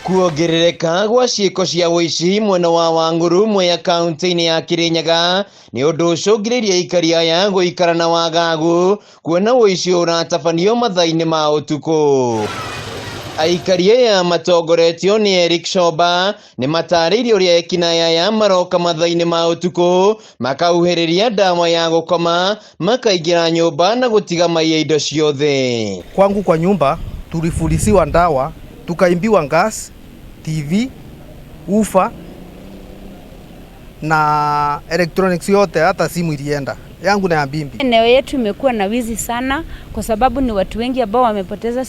Kuongerereka gwa ciĩko cia ũici mwena wa Wangũrũ mwe kaunti-inĩ ya Kirinyaga nĩ ũndũ ũcũngĩrĩirie aikari aya gũikara na wagagu kuona ũici ũratabanio mathaa-inĩ ma ũtukũ. Aikari aya matongoretio nĩ Eric Shoba nĩ matarĩirie ũrĩa ekinaĩ aya maroka mathaa-inĩ ma ũtukũ makauhĩrĩria ndawa ya gũkoma makaingĩra nyũmba na gũtiga maiya indo ciothe. Kwangu kwa nyumba tulifulisiwa ndawa, tukaimbiwa gas, TV, ufa na electronics yote, hata simu ilienda yangu na ya bibi. Eneo yetu imekuwa na wizi sana kwa sababu ni watu wengi ambao wamepoteza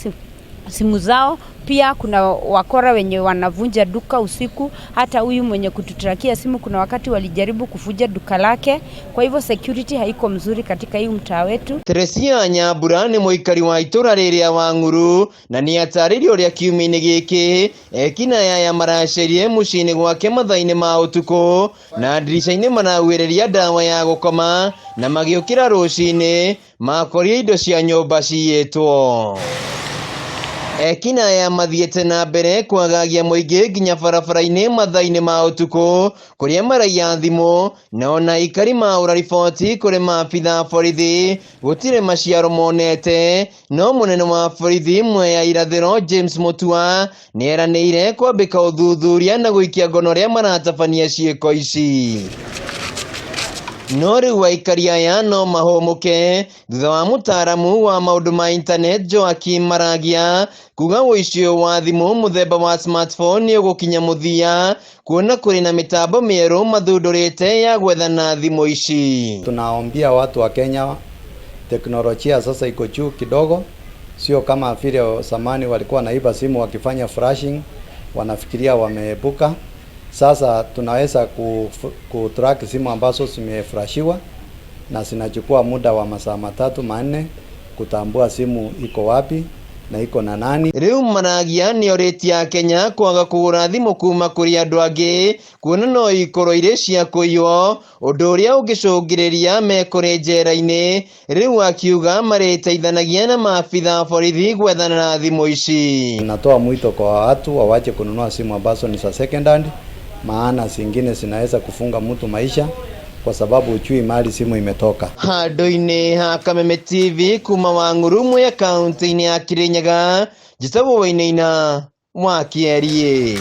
simu zao. Pia kuna wakora wenye wanavunja duka usiku. Hata huyu mwenye kututrakia simu kuna wakati walijaribu kufuja duka lake. Kwa hivyo security haiko mzuri katika hii mtaa wetu. Teresia Nyambura ni muikari wa itura rĩrĩa Wangũrũ na ni atarĩrio ũrĩa kiumia-inĩ gĩkĩ ekinaĩ aya maracerie mũciĩ-inĩ gwake mathaa-inĩ ma ũtukũ na ndirica-inĩ marahuhĩrĩria ndawa ya gũkoma na magĩũkĩra rũcinĩ makoria indo cia nyũmba ciyĩtwo. Ekinaĩ aya mathiĩte na mbere kwagagia mũingĩ nginya barabara-inĩ mathaa-inĩ ma ũtukũ kũrĩa maraiya thimũ na ona ikari maũra riboti kũrĩ maabitha borithi gũtirĩ maciaro monete, no mũnene wa borithi Mwea Irathĩro James Mutua nĩeranĩire kwambĩka ũthuthuria na gũikia ngono arĩa maratabania ciĩko ici. No rĩu aikari aya no mahũmũke thutha wa mũtaaramu wa maũndũ ma internet Joakim Maragia kuga ũici wa thimũ mũthemba wa smartphone nĩ ũgũkinya mũthia kuona kũrĩ na mĩtambo mĩerũ mathundũrĩte ya gwethana thimũ ici. Tunaombia watu wa Kenya, teknolojia sasa iko juu kidogo, sio kama vile zamani walikuwa naiba simu wakifanya flashing wanafikiria wameepuka. Sasa tunaweza kutrack simu ambazo zimeflashiwa na zinachukua muda wa masaa 3-4 kutambua simu iko wapi na iko na nani. Rĩu Maragia nĩorĩtie Kenya kwaga kũgũra thimũ kuma kũrĩ andũ angĩ kuona no ikorwo irĩ cia kũiywo, ũndũ ũrĩa ũngĩcũngĩrĩria mekore njera-inĩ. Rĩu akiuga marĩteithanagia na maabitha borithi gwethana na thimũ ici. Natoa mwito kwa watu wawache kununua simu ambazo ni za second hand, maana zingine zinaweza kufunga mtu maisha kwa sababu ujui mali simu imetoka. Handũ-inĩ ha Kameme TV kuma Wangũrũ mwe kaunti-inĩ ya Kirinyaga, njĩtagwo Wainaina wa Kĩarie.